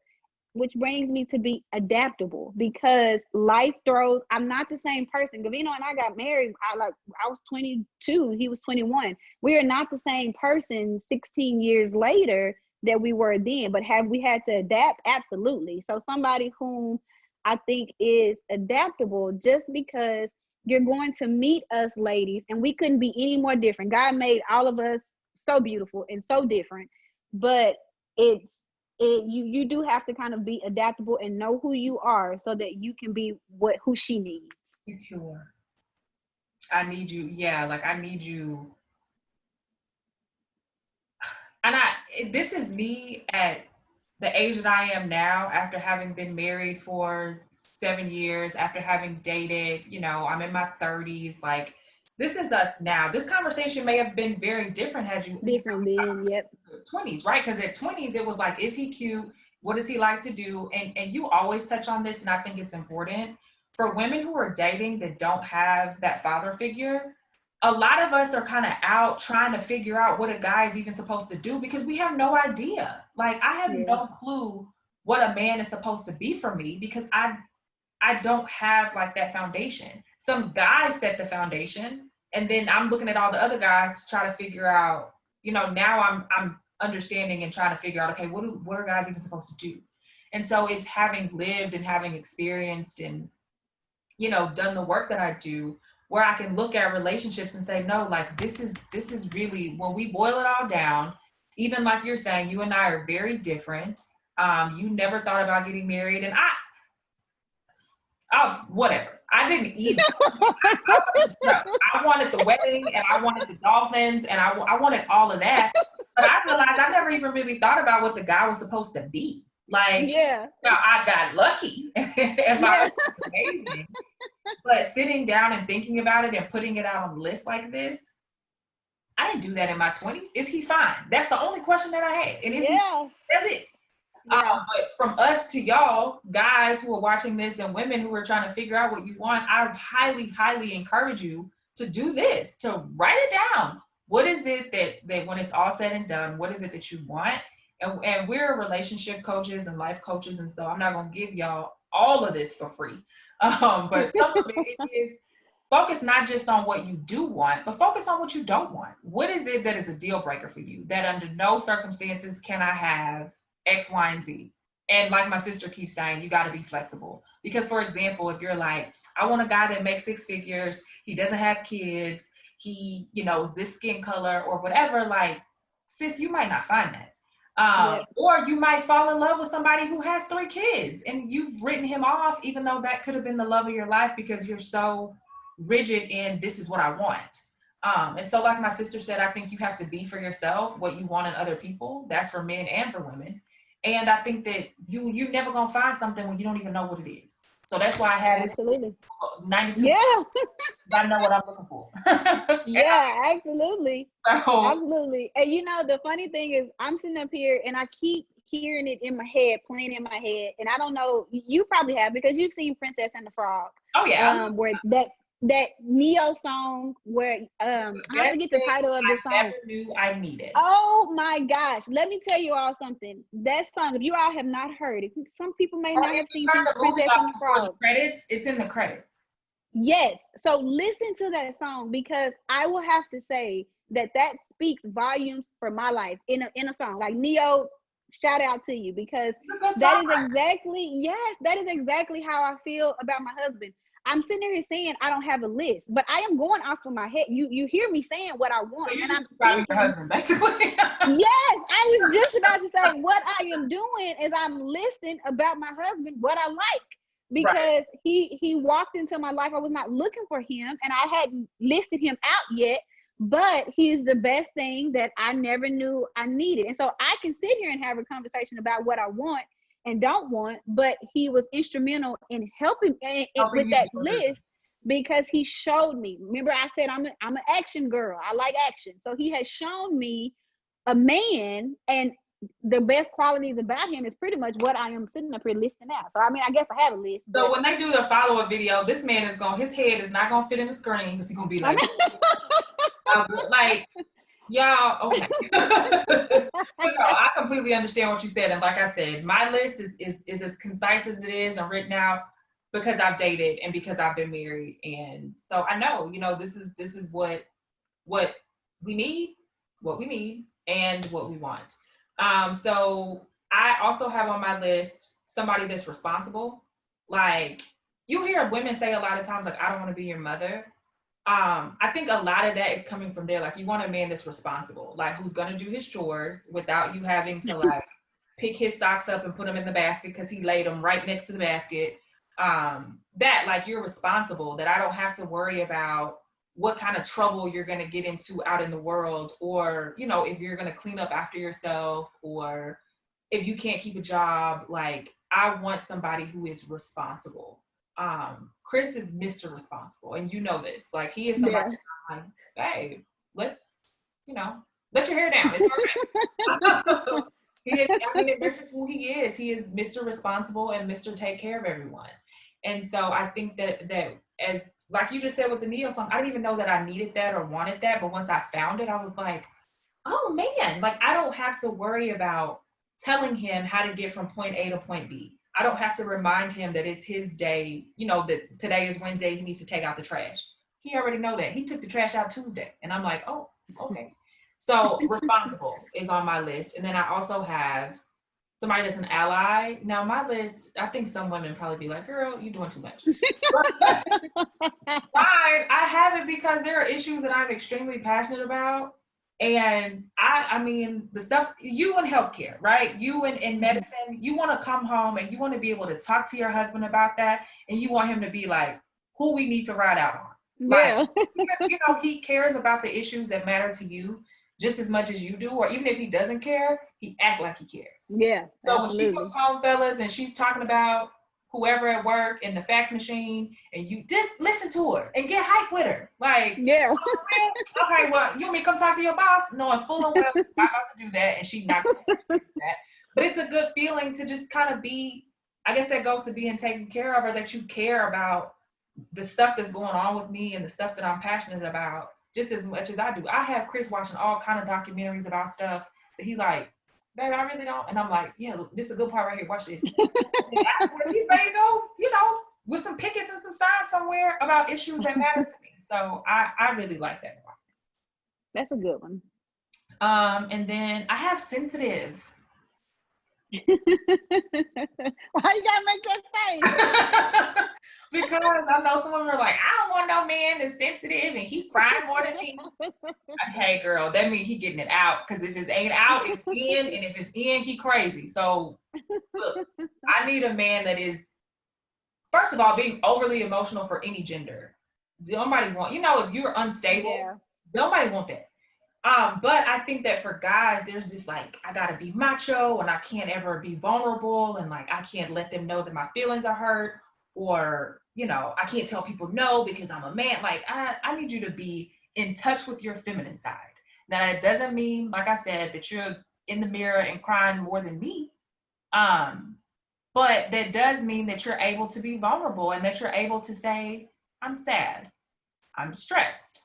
Which brings me to be adaptable, because life throws, I'm not the same person. Gavino and I got married, I was 22, he was 21. We are not the same person 16 years later that we were then, but have we had to adapt? Absolutely. So somebody whom I think is adaptable, just because you're going to meet us ladies and we couldn't be any more different. God made all of us so beautiful and so different, but it's you do have to kind of be adaptable and know who you are so that you can be who she needs. secure. I need you. Yeah, like I need you. And this is me at the age that I am now, after having been married for 7 years, after having dated, I'm in my 30s, like this is us now. This conversation may have been very different had you Different then, yep. 20s, right? Because at 20s, it was like, is he cute? What does he like to do? And you always touch on this, and I think it's important for women who are dating that don't have that father figure. A lot of us are kind of out trying to figure out what a guy is even supposed to do because we have no idea. Like, I have no clue what a man is supposed to be for me because I don't have like that foundation. Some guys set the foundation, and then I'm looking at all the other guys to try to figure out, now I'm understanding and trying to figure out, okay, what are guys even supposed to do? And so it's having lived and having experienced and, done the work that I do, where I can look at relationships and say, no, like this is really, when we boil it all down, even like you're saying, you and I are very different. You never thought about getting married, and whatever. I didn't either. I wanted the wedding, and I wanted the dolphins, and I wanted all of that. But I realized I never even really thought about what the guy was supposed to be. Like, I got lucky, and my was amazing. But sitting down and thinking about it and putting it out on a list like this, I didn't do that in my 20s. Is he fine? That's the only question that I had. And that's it. But from us to y'all, guys who are watching this and women who are trying to figure out what you want, I highly, highly encourage you to do this, to write it down. What is it that when it's all said and done, what is it that you want? And we're relationship coaches and life coaches, and so I'm not going to give y'all all of this for free. But some of it is focus not just on what you do want, but focus on what you don't want. What is it that is a deal breaker for you that under no circumstances can I have X, Y, and Z? And like my sister keeps saying, you got to be flexible. Because, for example, if you're like, I want a guy that makes 6 figures, he doesn't have kids, he, is this skin color or whatever, like, sis, you might not find that. Or you might fall in love with somebody who has 3 kids and you've written him off, even though that could have been the love of your life because you're so rigid in this is what I want. And so like my sister said, I think you have to be for yourself what you want in other people. That's for men and for women. And I think that you're never going to find something when you don't even know what it is. So that's why I had absolutely 92. Yeah. I know what I'm looking for. Absolutely. Absolutely. And the funny thing is I'm sitting up here and I keep hearing it in my head, playing in my head. And I don't know, you probably have because you've seen Princess and the Frog. Oh yeah. Where that Neo song where I forget the title of the song. I never knew I needed. Oh my gosh. Let me tell you all something. That song, if you all have not heard it, some people may not have seen the movie before the credits. It's in the credits. Yes. So listen to that song because I will have to say that speaks volumes for my life in a song. Like Neo, shout out to you because that is exactly how I feel about my husband. I'm sitting here saying I don't have a list, but I am going off of my head. You hear me saying what I want. So you're just describing your husband, basically. Yes, I was just about to say what I am doing is I'm listing about my husband what I like because he walked into my life. I was not looking for him, and I hadn't listed him out yet. But he's the best thing that I never knew I needed, and so I can sit here and have a conversation about what I want and don't want, but he was instrumental in helping with that list because he showed me. Remember I said I'm an action girl. I like action. So he has shown me a man, and the best qualities about him is pretty much what I am sitting up here listing out. So I mean, I guess I have a list. So when they do the follow-up video, this man his head is not gonna fit in the screen because he's gonna be like like y'all, okay. But no, I completely understand what you said. And like I said, my list is as concise as it is and written out because I've dated and because I've been married. And so I know, this is what we need, and what we want. So I also have on my list somebody that's responsible. Like you hear women say a lot of times, like, I don't want to be your mother. I think a lot of that is coming from there. Like you want a man that's responsible, like who's going to do his chores without you having to like pick his socks up and put them in the basket because he laid them right next to the basket. That like you're responsible, that I don't have to worry about what kind of trouble you're going to get into out in the world, or, if you're going to clean up after yourself, or if you can't keep a job, like I want somebody who is responsible. Chris is Mr. Responsible, and you know this. Like he is somebody like, hey, let's, let your hair down. It's all right. He is, I mean, that's just who he is. He is Mr. Responsible and Mr. Take care of everyone. And so I think that as like you just said with the Neo song, I didn't even know that I needed that or wanted that. But once I found it, I was like, oh man, like I don't have to worry about telling him how to get from point A to point B. I don't have to remind him that it's his day, that today is Wednesday, he needs to take out the trash. He already know that. He took the trash out Tuesday. And I'm like, oh, okay. So responsible is on my list. And then I also have somebody that's an ally. Now my list, I think some women probably be like, girl, you're doing too much. Fine, I have it because there are issues that I'm extremely passionate about. And I mean, the stuff, you in healthcare, right? You in medicine, you want to come home and you want to be able to talk to your husband about that. And you want him to be like, who we need to ride out on. Like, because, he cares about the issues that matter to you just as much as you do. Or even if he doesn't care, he act like he cares. Yeah. So absolutely. when she comes home, fellas, and she's talking about whoever at work and the fax machine, and you just listen to her and get hype with her. Like, yeah. Okay, well, you want me to come talk to your boss? Knowing full and well I'm not about to do that, and she's not going to do that. But it's a good feeling to just kind of be, I guess that goes to being taken care of, or that you care about the stuff that's going on with me and the stuff that I'm passionate about just as much as I do. I have Chris watching all kind of documentaries about stuff that he's like, baby, I really don't. And I'm like, yeah, look, this is a good part right here. Watch this. And afterwards, he's ready to go, with some pickets and some signs somewhere about issues that matter to me. So I really like that. That's a good one. And then I have sensitive. Why you gotta make that face? Because I know some women are like, I don't want no man that's sensitive and he crying more than me. Hey girl, that means he getting it out. Because if it ain't out, it's in. And if it's in, he crazy. So look, I need a man that is, first of all, being overly emotional for any gender. Nobody want, if you're unstable, nobody want that. But I think that for guys, there's this like, I gotta be macho and I can't ever be vulnerable, and like I can't let them know that my feelings are hurt, or I can't tell people no because I'm a man. Like I need you to be in touch with your feminine side. Now it doesn't mean, like I said, that you're in the mirror and crying more than me. But that does mean that you're able to be vulnerable and that you're able to say, I'm sad, I'm stressed.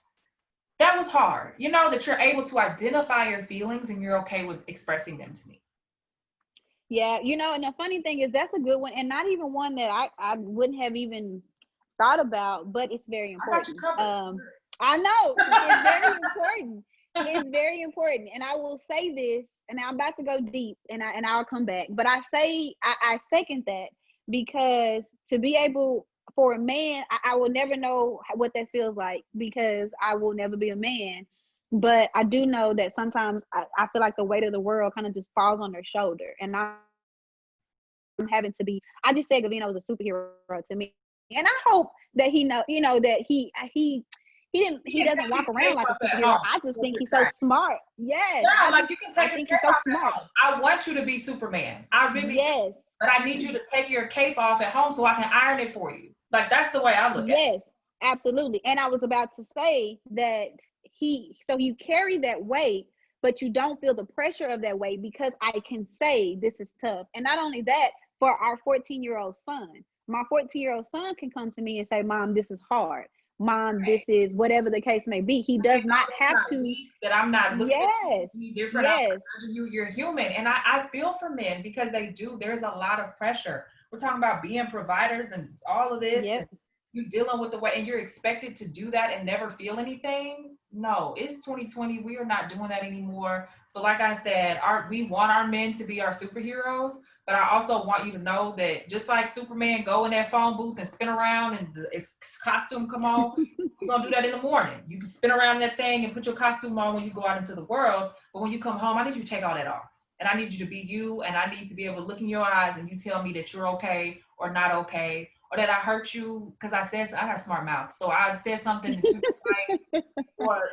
That was hard. That you're able to identify your feelings and you're okay with expressing them to me. Yeah, and the funny thing is that's a good one, and not even one that I wouldn't have even thought about, but it's very important. I know it's very important. It's very important, and I will say this, and I'm about to go deep, and I'll come back. But I second that, because to be able, for a man, I will never know what that feels like because I will never be a man. But I do know that sometimes I feel like the weight of the world kind of just falls on their shoulder. And I'm having to be, I just said Gavino was a superhero to me. And I hope that he that he doesn't walk around like a superhero. I just think he's so smart. Yes. Yeah, like you can take your cape off at home. I want you to be Superman. I really do. But I need you to take your cape off at home so I can iron it for you. Like that's the way I look at it. Yes, absolutely. And I was about to say that so you carry that weight, but you don't feel the pressure of that weight because I can say this is tough. And not only that, for our 14-year-old son, my 14-year-old son can come to me and say, Mom, this is hard. Mom, this is whatever the case may be. He does not have to. That I'm not looking at you different. You're human. And I feel for men because they do. There's a lot of pressure. We're talking about being providers and all of this. Yep. You dealing with the way, and you're expected to do that and never feel anything. No, it's 2020. We are not doing that anymore. So like I said, we want our men to be our superheroes, but I also want you to know that just like Superman go in that phone booth and spin around and his costume come on, we're going to do that in the morning. You can spin around that thing and put your costume on when you go out into the world. But when you come home, I need you to take all that off. And I need you to be you, and I need to be able to look in your eyes and you tell me that you're okay or not okay, or that I hurt you because I got a smart mouth. So I said something that you didn't like, or,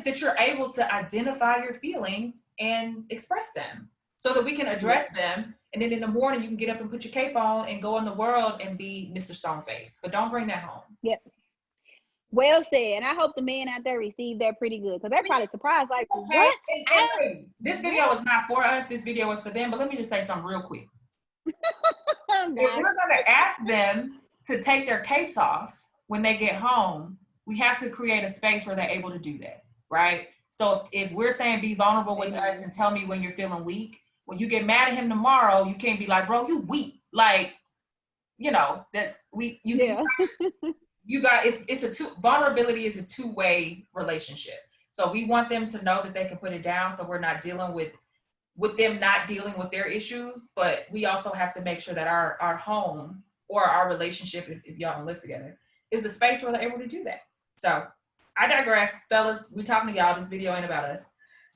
that you're able to identify your feelings and express them. so that we can address them. And then in the morning, you can get up and put your cape on and go in the world and be Mr. Stoneface. But don't bring that home. Yep. Well said. And I hope the men out there receive that pretty good, because they're probably surprised, like, okay. what? And ladies, this video is not for us. This video is for them. But let me just say something real quick. Oh, if we're going to ask them to take their capes off when they get home, we have to create a space where they're able to do that, right? So if we're saying be vulnerable with us and tell me when you're feeling weak, when you get mad at him tomorrow, you can't be like, bro, you weak. Like, you know, that you got vulnerability is a two-way relationship. So we want them to know that they can put it down, so we're not dealing with them not dealing with their issues. But we also have to make sure that our home or our relationship, if y'all don't live together, is a space where they're able to do that. So I digress, fellas. We talking to y'all. This video ain't about us.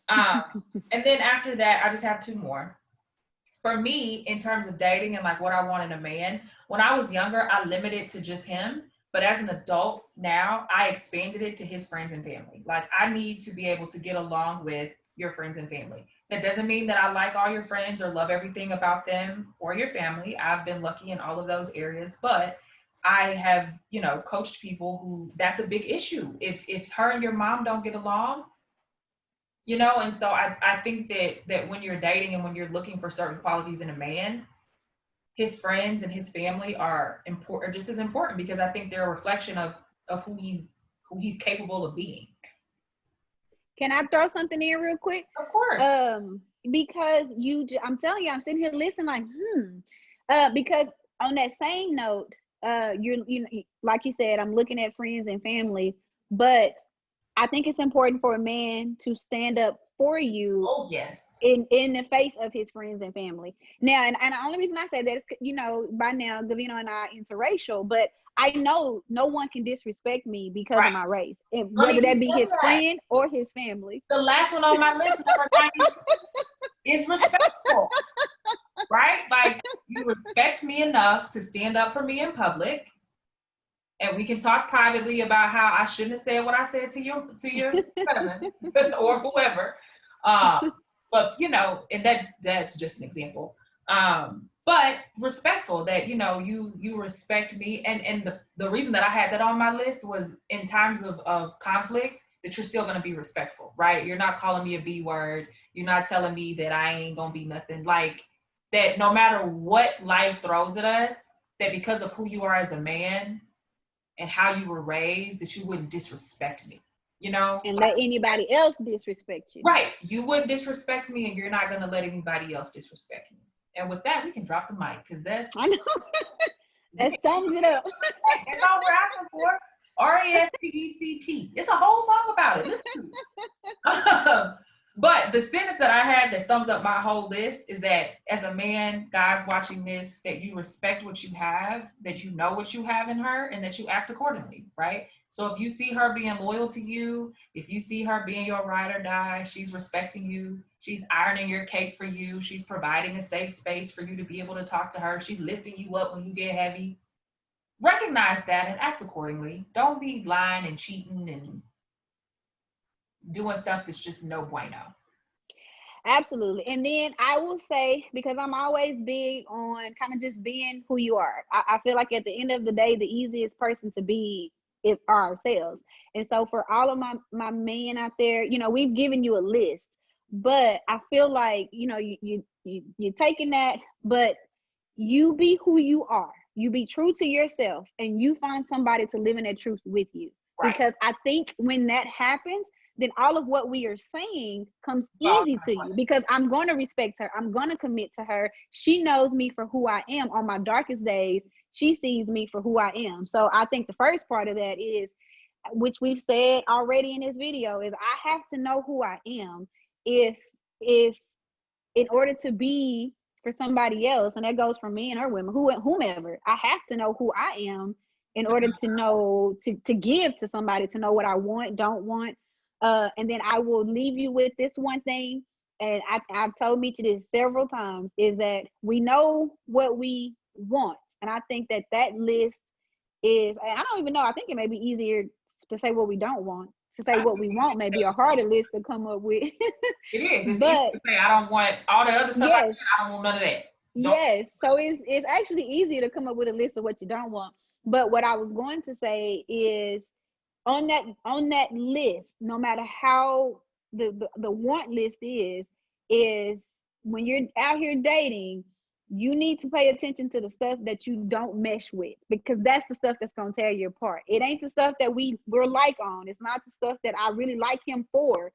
And then after that, I just have two more. For me, in terms of dating and like what I want in a man, when I was younger, I limited to just him. But as an adult now, I expanded it to his friends and family. Like, I need to be able to get along with your friends and family. That doesn't mean that I like all your friends or love everything about them or your family. I've been lucky in all of those areas, but I have, coached people who that's a big issue. If her and your mom don't get along, and so I think that when you're dating and when you're looking for certain qualities in a man, his friends and his family are important, just as important, because I think they're a reflection of who he's capable of being. Can I throw something in real quick? Of course. Because I'm telling you, I'm sitting here listening like, because on that same note, you like you said, I'm looking at friends and family, but I think it's important for a man to stand up for you. Oh, yes. In the face of his friends and family. Now, and the only reason I say that is, by now, Gavino and I are interracial, but I know no one can disrespect me because of my race, and whether that be his friend or his family. The last one on my list, number 92, is respectful, right? Like, you respect me enough to stand up for me in public. And we can talk privately about how I shouldn't have said what I said to your cousin or whoever. But, and that's just an example. But respectful that, you respect me. And the reason that I had that on my list was in times of conflict, that you're still going to be respectful, right? You're not calling me a B word. You're not telling me that I ain't going to be nothing. Like, that no matter what life throws at us, that because of who you are as a man and how you were raised, that you wouldn't disrespect me, And let anybody else disrespect you. Right. You wouldn't disrespect me, and you're not going to let anybody else disrespect me. And with that, we can drop the mic, because I know. That sums it up. That's all we're asking for. RESPECT. It's a whole song about it. Listen to it. But the sentence that I had that sums up my whole list is that as a man, guys watching this, that you respect what you have, that you know what you have in her, and that you act accordingly, right? So if you see her being loyal to you, if you see her being your ride or die, she's respecting you, she's ironing your cake for you, she's providing a safe space for you to be able to talk to her, she's lifting you up when you get heavy, recognize that and act accordingly. Don't be lying and cheating and doing stuff that's just no bueno. Absolutely. And then I will say, because I'm always big on kind of just being who you are, I feel like at the end of the day, the easiest person to be is ourselves. And so for all of my men out there, we've given you a list, but I feel like, you're taking that, but you be who you are. You be true to yourself, and you find somebody to live in that truth with you. Right. Because I think when that happens, then all of what we are saying comes easy to you, because I'm going to respect her. I'm going to commit to her. She knows me for who I am. On my darkest days, she sees me for who I am. So I think the first part of that is, which we've said already in this video, is I have to know who I am. If in order to be for somebody else, and that goes for men or women, whomever, I have to know who I am in order to know, to give to somebody, to know what I want, don't want. And then I will leave you with this one thing, and I've told Michi this several times, is that we know what we want. And I think that list is, I don't even know, I think it may be easier to say what we don't want, to say what we want may be a harder list to come up with. It is. It's easy But to say, I don't want all the other stuff. yes, I don't want none of that. yes. So it's actually easier to come up with a list of what you don't want. But what I was going to say is on that list, no matter how the want list is when you're out here dating, you need to pay attention to the stuff that you don't mesh with, because that's the stuff that's gonna tear you apart. It ain't the stuff that we're like on. It's not the stuff that I really like him for,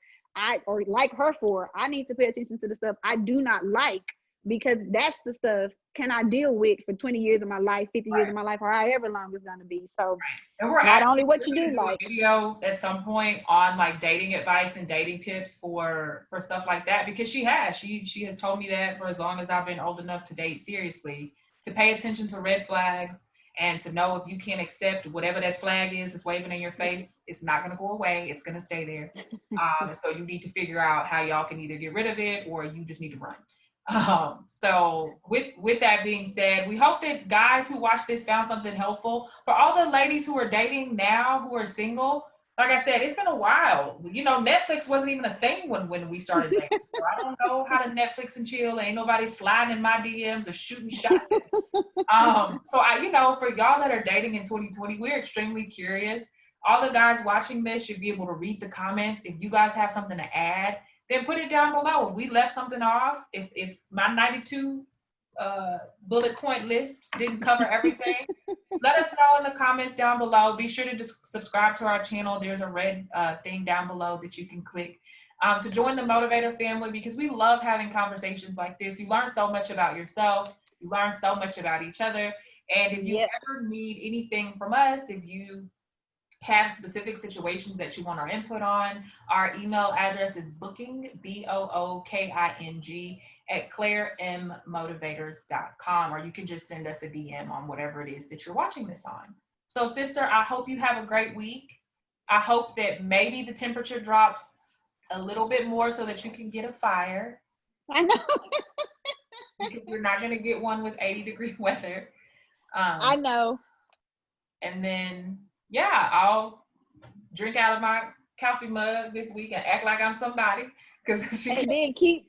or like her for. I need to pay attention to the stuff I do not like, because that's the stuff can I deal with for 20 years of my life, 50 years of my life, or however long it's gonna be. So and we're not only what you do like a video at some point on like dating advice and dating tips for stuff like that, because she has told me that for as long as I've been old enough to date seriously, to pay attention to red flags and to know if you can't accept whatever that flag is that's waving in your face, it's not going to go away. It's going to stay there. So you need to figure out how y'all can either get rid of it or you just need to run. So with that being said, we hope that guys who watch this found something helpful. For all the ladies who are dating now, who are single, like I said, it's been a while. You know, Netflix wasn't even a thing when we started dating. So I don't know how to Netflix and chill. Ain't nobody sliding in my DMs or shooting shots at me. So for y'all that are dating in 2020, we're extremely curious. All the guys watching this should be able to read the comments. If you guys have something to add, then put it down below. If we left something off, if my 92 bullet point list didn't cover everything, let us know in the comments down below. Be sure to just subscribe to our channel. There's a red thing down below that you can click to join the Motivator family, because we love having conversations like this. You learn so much about yourself. You learn so much about each other. And if you ever need anything from us, if you have specific situations that you want our input on, our email address is booking, BOOKING, at clairemmotivators.com, or you can just send us a DM on whatever it is that you're watching this on. So, sister, I hope you have a great week. I hope that maybe the temperature drops a little bit more so that you can get a fire. I know. Because you're not going to get one with 80-degree weather. I know. And then, yeah, I'll drink out of my coffee mug this week and act like I'm somebody. And then keep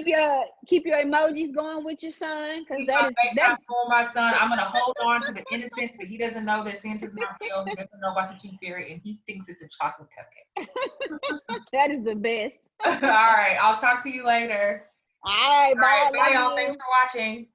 your emojis going with your son, because that's for my son. I'm gonna hold on to the innocence that he doesn't know that Santa's not real. He doesn't know about the tooth fairy, and he thinks it's a chocolate cupcake. That is the best. All right, I'll talk to you later. All right, bye. Bye, y'all. Thanks for watching.